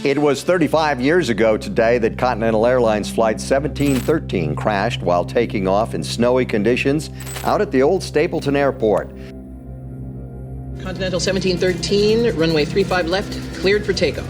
It was 35 years ago today that Continental Airlines Flight 1713 crashed while taking off in snowy conditions out at the old Stapleton Airport. Continental 1713, runway 35 left, cleared for takeoff.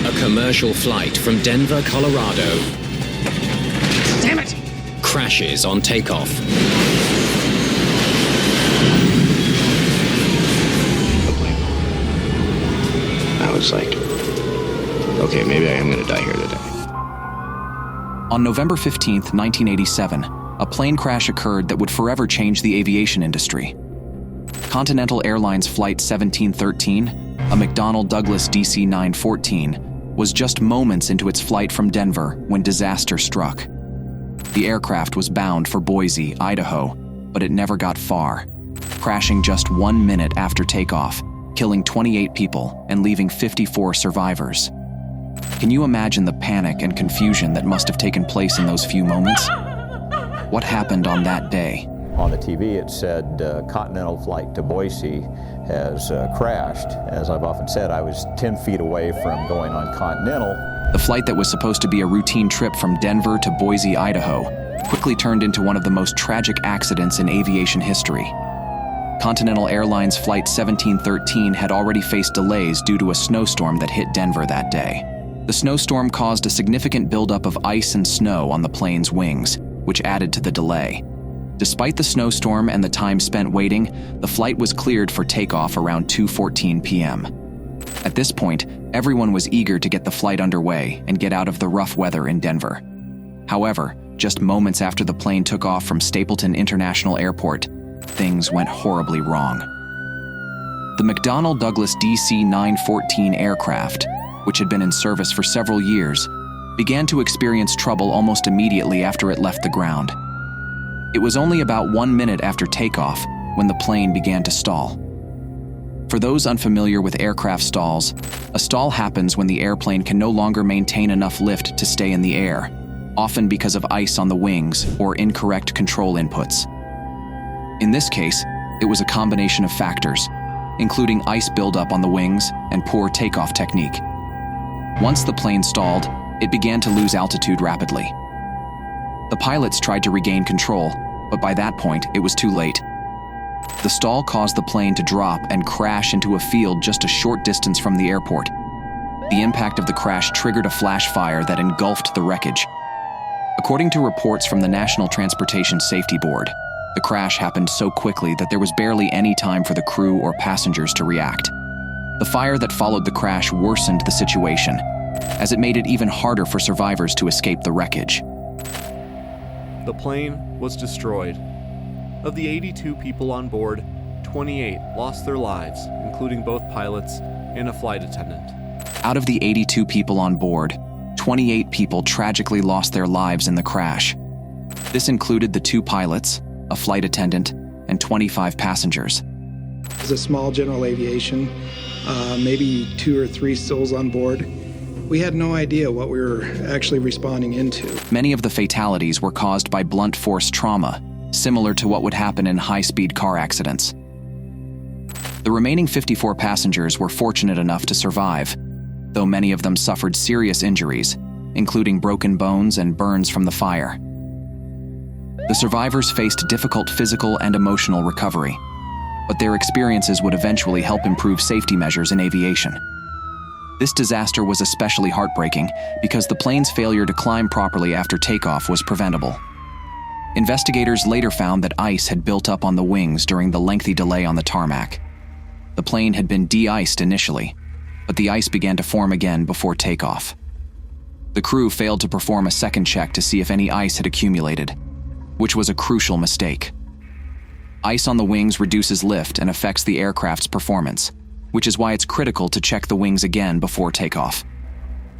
A commercial flight from Denver, Colorado. Damn it! Crashes on takeoff. I was like, okay, maybe I am going to die here today. On November 15th, 1987, a plane crash occurred that would forever change the aviation industry. Continental Airlines Flight 1713, a McDonnell Douglas DC-914, was just moments into its flight from Denver when disaster struck. The aircraft was bound for Boise, Idaho, but it never got far, crashing just 1 minute after takeoff, killing 28 people and leaving 54 survivors. Can you imagine the panic and confusion that must have taken place in those few moments? What happened on that day? On the TV it said Continental flight to Boise has crashed. As I've often said, I was 10 feet away from going on Continental. The flight that was supposed to be a routine trip from Denver to Boise, Idaho, quickly turned into one of the most tragic accidents in aviation history. Continental Airlines Flight 1713 had already faced delays due to a snowstorm that hit Denver that day. The snowstorm caused a significant buildup of ice and snow on the plane's wings, which added to the delay. Despite the snowstorm and the time spent waiting, the flight was cleared for takeoff around 2:14 p.m. At this point, everyone was eager to get the flight underway and get out of the rough weather in Denver. However, just moments after the plane took off from Stapleton International Airport, things went horribly wrong. The McDonnell Douglas DC-914 aircraft, which had been in service for several years, began to experience trouble almost immediately after it left the ground. It was only about 1 minute after takeoff when the plane began to stall. For those unfamiliar with aircraft stalls, a stall happens when the airplane can no longer maintain enough lift to stay in the air, often because of ice on the wings or incorrect control inputs. In this case, it was a combination of factors, including ice buildup on the wings and poor takeoff technique. Once the plane stalled, it began to lose altitude rapidly. The pilots tried to regain control, but by that point, it was too late. The stall caused the plane to drop and crash into a field just a short distance from the airport. The impact of the crash triggered a flash fire that engulfed the wreckage. According to reports from the National Transportation Safety Board, the crash happened so quickly that there was barely any time for the crew or passengers to react. The fire that followed the crash worsened the situation, as it made it even harder for survivors to escape the wreckage. The plane was destroyed. Of the 82 people on board, 28 lost their lives, including both pilots and a flight attendant. Out of the 82 people on board, 28 people tragically lost their lives in the crash. This included the 2 pilots, a flight attendant, and 25 passengers. It was a small general aviation, maybe 2 or 3 souls on board. We had no idea what we were actually responding into. Many of the fatalities were caused by blunt force trauma, similar to what would happen in high-speed car accidents. The remaining 54 passengers were fortunate enough to survive, though many of them suffered serious injuries, including broken bones and burns from the fire. The survivors faced difficult physical and emotional recovery, but their experiences would eventually help improve safety measures in aviation. This disaster was especially heartbreaking because the plane's failure to climb properly after takeoff was preventable. Investigators later found that ice had built up on the wings during the lengthy delay on the tarmac. The plane had been de-iced initially, but the ice began to form again before takeoff. The crew failed to perform a second check to see if any ice had accumulated, which was a crucial mistake. Ice on the wings reduces lift and affects the aircraft's performance, which is why it's critical to check the wings again before takeoff.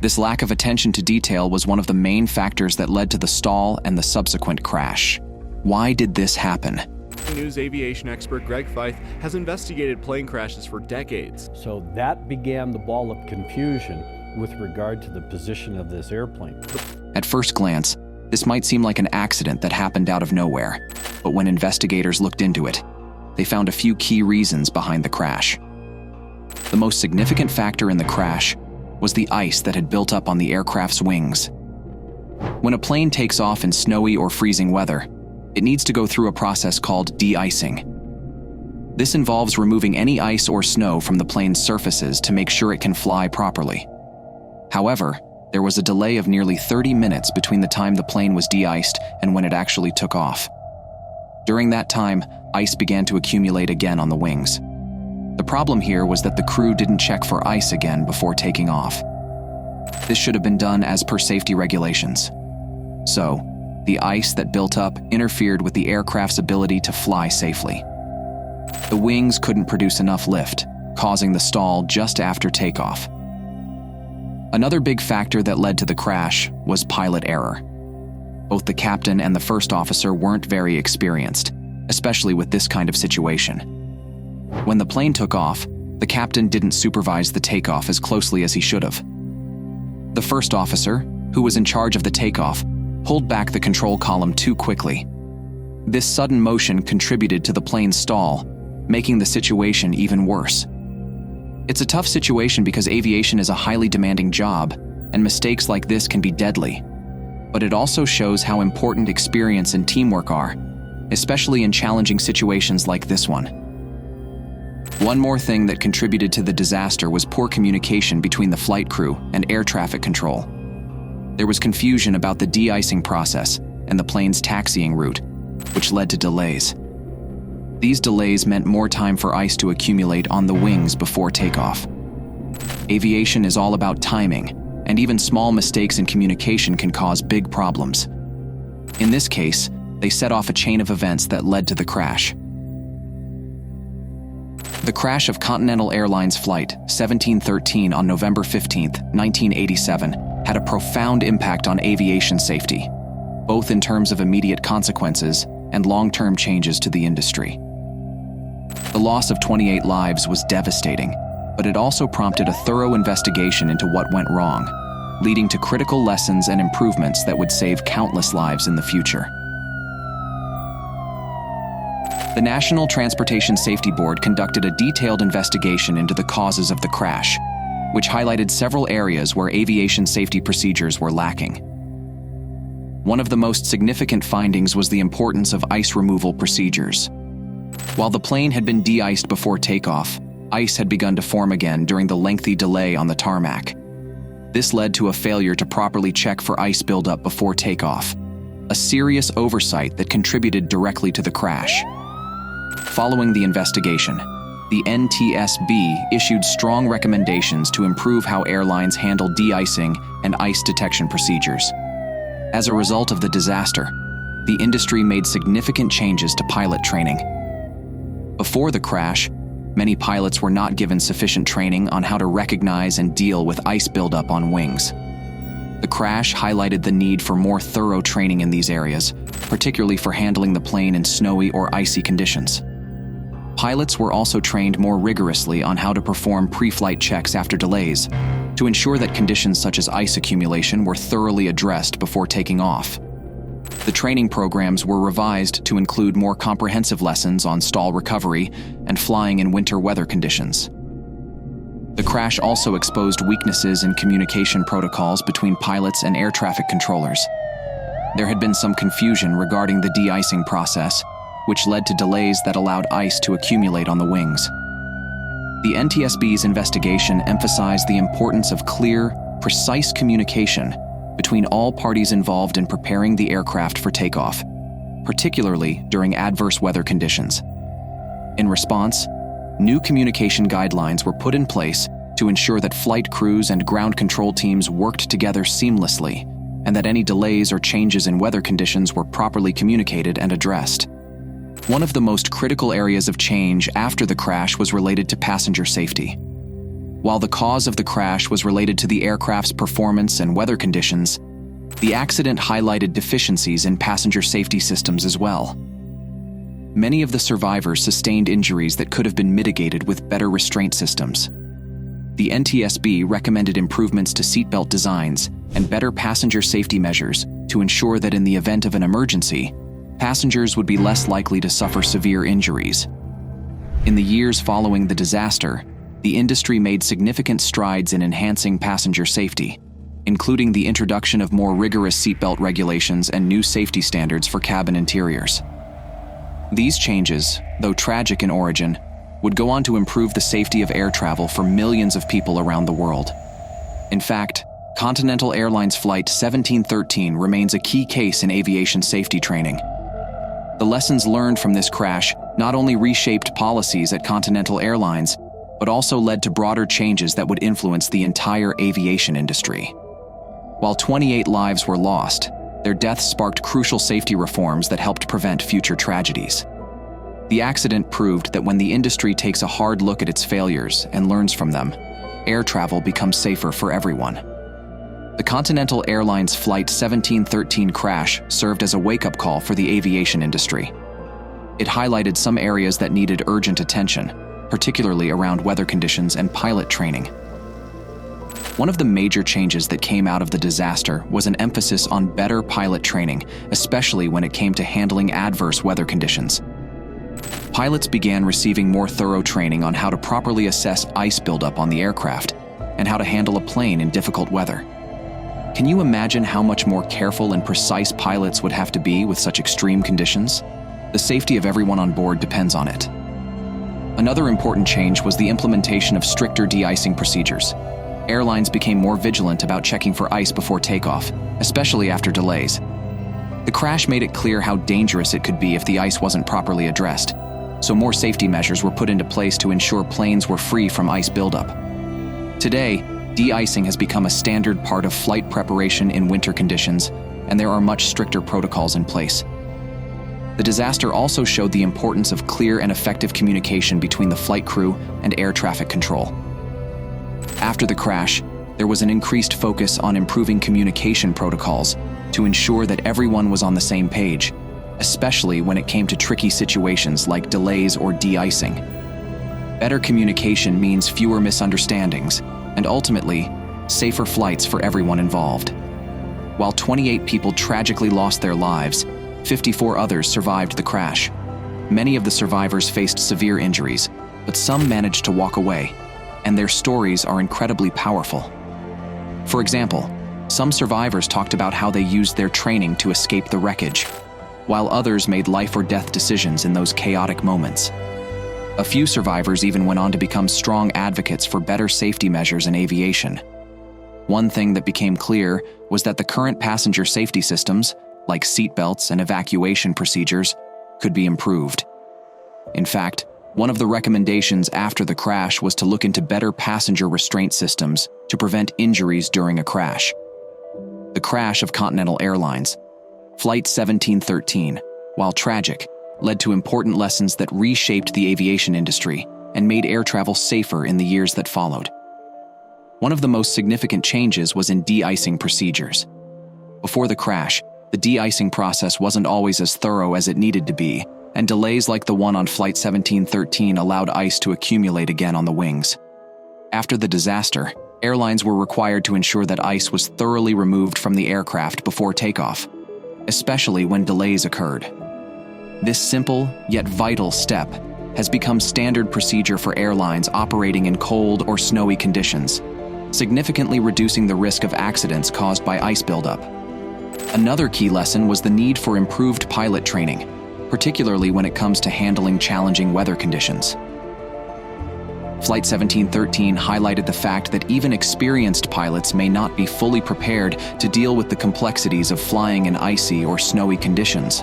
This lack of attention to detail was one of the main factors that led to the stall and the subsequent crash. Why did this happen? News aviation expert Greg Feith has investigated plane crashes for decades. So that began the ball of confusion with regard to the position of this airplane. At first glance, this might seem like an accident that happened out of nowhere, but when investigators looked into it, they found a few key reasons behind the crash. The most significant factor in the crash was the ice that had built up on the aircraft's wings. When a plane takes off in snowy or freezing weather, it needs to go through a process called de-icing. This involves removing any ice or snow from the plane's surfaces to make sure it can fly properly. However, there was a delay of nearly 30 minutes between the time the plane was de-iced and when it actually took off. During that time, ice began to accumulate again on the wings. The problem here was that the crew didn't check for ice again before taking off. This should have been done as per safety regulations. So, the ice that built up interfered with the aircraft's ability to fly safely. The wings couldn't produce enough lift, causing the stall just after takeoff. Another big factor that led to the crash was pilot error. Both the captain and the first officer weren't very experienced, especially with this kind of situation. When the plane took off, the captain didn't supervise the takeoff as closely as he should have. The first officer, who was in charge of the takeoff, pulled back the control column too quickly. This sudden motion contributed to the plane's stall, making the situation even worse. It's a tough situation because aviation is a highly demanding job, and mistakes like this can be deadly. But it also shows how important experience and teamwork are, especially in challenging situations like this one. One more thing that contributed to the disaster was poor communication between the flight crew and air traffic control. There was confusion about the de-icing process and the plane's taxiing route, which led to delays. These delays meant more time for ice to accumulate on the wings before takeoff. Aviation is all about timing, and even small mistakes in communication can cause big problems. In this case, they set off a chain of events that led to the crash. The crash of Continental Airlines Flight 1713 on November 15, 1987, had a profound impact on aviation safety, both in terms of immediate consequences and long-term changes to the industry. The loss of 28 lives was devastating, but it also prompted a thorough investigation into what went wrong, leading to critical lessons and improvements that would save countless lives in the future. The National Transportation Safety Board conducted a detailed investigation into the causes of the crash, which highlighted several areas where aviation safety procedures were lacking. One of the most significant findings was the importance of ice removal procedures. While the plane had been de-iced before takeoff, ice had begun to form again during the lengthy delay on the tarmac. This led to a failure to properly check for ice buildup before takeoff, a serious oversight that contributed directly to the crash. Following the investigation, the NTSB issued strong recommendations to improve how airlines handle de-icing and ice detection procedures. As a result of the disaster, the industry made significant changes to pilot training. Before the crash, many pilots were not given sufficient training on how to recognize and deal with ice buildup on wings. The crash highlighted the need for more thorough training in these areas, particularly for handling the plane in snowy or icy conditions. Pilots were also trained more rigorously on how to perform pre-flight checks after delays, to ensure that conditions such as ice accumulation were thoroughly addressed before taking off. The training programs were revised to include more comprehensive lessons on stall recovery and flying in winter weather conditions. The crash also exposed weaknesses in communication protocols between pilots and air traffic controllers. There had been some confusion regarding the de-icing process, which led to delays that allowed ice to accumulate on the wings. The NTSB's investigation emphasized the importance of clear, precise communication between all parties involved in preparing the aircraft for takeoff, particularly during adverse weather conditions. In response, new communication guidelines were put in place to ensure that flight crews and ground control teams worked together seamlessly, and that any delays or changes in weather conditions were properly communicated and addressed. One of the most critical areas of change after the crash was related to passenger safety. While the cause of the crash was related to the aircraft's performance and weather conditions, the accident highlighted deficiencies in passenger safety systems as well. Many of the survivors sustained injuries that could have been mitigated with better restraint systems. The NTSB recommended improvements to seatbelt designs and better passenger safety measures to ensure that in the event of an emergency, passengers would be less likely to suffer severe injuries. In the years following the disaster, the industry made significant strides in enhancing passenger safety, including the introduction of more rigorous seatbelt regulations and new safety standards for cabin interiors. These changes, though tragic in origin, would go on to improve the safety of air travel for millions of people around the world. In fact, Continental Airlines Flight 1713 remains a key case in aviation safety training. The lessons learned from this crash not only reshaped policies at Continental Airlines, but also led to broader changes that would influence the entire aviation industry. While 28 lives were lost, their deaths sparked crucial safety reforms that helped prevent future tragedies. The accident proved that when the industry takes a hard look at its failures and learns from them, air travel becomes safer for everyone. The Continental Airlines Flight 1713 crash served as a wake-up call for the aviation industry. It highlighted some areas that needed urgent attention, particularly around weather conditions and pilot training. One of the major changes that came out of the disaster was an emphasis on better pilot training, especially when it came to handling adverse weather conditions. Pilots began receiving more thorough training on how to properly assess ice buildup on the aircraft and how to handle a plane in difficult weather. Can you imagine how much more careful and precise pilots would have to be with such extreme conditions? The safety of everyone on board depends on it. Another important change was the implementation of stricter de-icing procedures. Airlines became more vigilant about checking for ice before takeoff, especially after delays. The crash made it clear how dangerous it could be if the ice wasn't properly addressed, so more safety measures were put into place to ensure planes were free from ice buildup. Today, de-icing has become a standard part of flight preparation in winter conditions, and there are much stricter protocols in place. The disaster also showed the importance of clear and effective communication between the flight crew and air traffic control. After the crash, there was an increased focus on improving communication protocols to ensure that everyone was on the same page, especially when it came to tricky situations like delays or de-icing. Better communication means fewer misunderstandings and ultimately, safer flights for everyone involved. While 28 people tragically lost their lives, 54 others survived the crash. Many of the survivors faced severe injuries, but some managed to walk away, and their stories are incredibly powerful. For example, some survivors talked about how they used their training to escape the wreckage, while others made life or death decisions in those chaotic moments. A few survivors even went on to become strong advocates for better safety measures in aviation. One thing that became clear was that the current passenger safety systems, like seatbelts and evacuation procedures, could be improved. In fact, one of the recommendations after the crash was to look into better passenger restraint systems to prevent injuries during a crash. The crash of Continental Airlines, Flight 1713, while tragic, led to important lessons that reshaped the aviation industry and made air travel safer in the years that followed. One of the most significant changes was in de-icing procedures. Before the crash, the de-icing process wasn't always as thorough as it needed to be, and delays like the one on Flight 1713 allowed ice to accumulate again on the wings. After the disaster, airlines were required to ensure that ice was thoroughly removed from the aircraft before takeoff, especially when delays occurred. This simple, yet vital step has become standard procedure for airlines operating in cold or snowy conditions, significantly reducing the risk of accidents caused by ice buildup. Another key lesson was the need for improved pilot training, particularly when it comes to handling challenging weather conditions. Flight 1713 highlighted the fact that even experienced pilots may not be fully prepared to deal with the complexities of flying in icy or snowy conditions.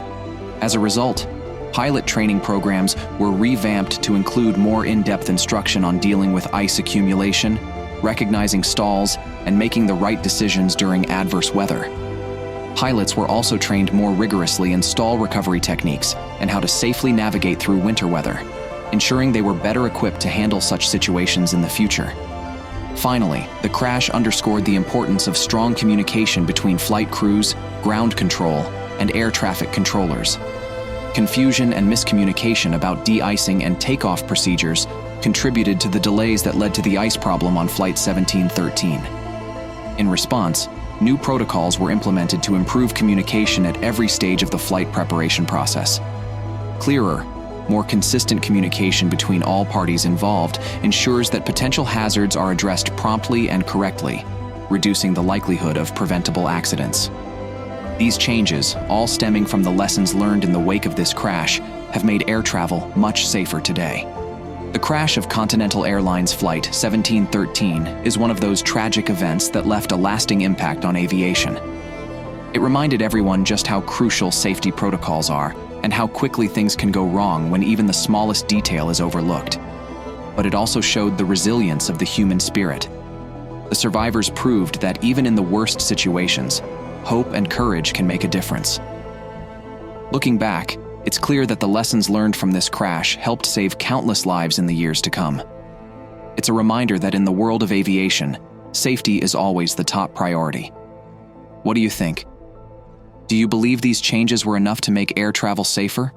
As a result, pilot training programs were revamped to include more in-depth instruction on dealing with ice accumulation, recognizing stalls, and making the right decisions during adverse weather. Pilots were also trained more rigorously in stall recovery techniques and how to safely navigate through winter weather, ensuring they were better equipped to handle such situations in the future. Finally, the crash underscored the importance of strong communication between flight crews, ground control, and air traffic controllers. Confusion and miscommunication about de-icing and takeoff procedures contributed to the delays that led to the ice problem on Flight 1713. In response, new protocols were implemented to improve communication at every stage of the flight preparation process. Clearer, More consistent communication between all parties involved ensures that potential hazards are addressed promptly and correctly, reducing the likelihood of preventable accidents. These changes, all stemming from the lessons learned in the wake of this crash, have made air travel much safer today. The crash of Continental Airlines Flight 1713 is one of those tragic events that left a lasting impact on aviation. It reminded everyone just how crucial safety protocols are and how quickly things can go wrong when even the smallest detail is overlooked. But it also showed the resilience of the human spirit. The survivors proved that even in the worst situations, hope and courage can make a difference. Looking back, it's clear that the lessons learned from this crash helped save countless lives in the years to come. It's a reminder that in the world of aviation, safety is always the top priority. What do you think? Do you believe these changes were enough to make air travel safer?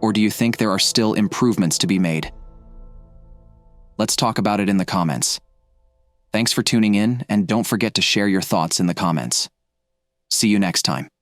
Or do you think there are still improvements to be made? Let's talk about it in the comments. Thanks for tuning in, and don't forget to share your thoughts in the comments. See you next time.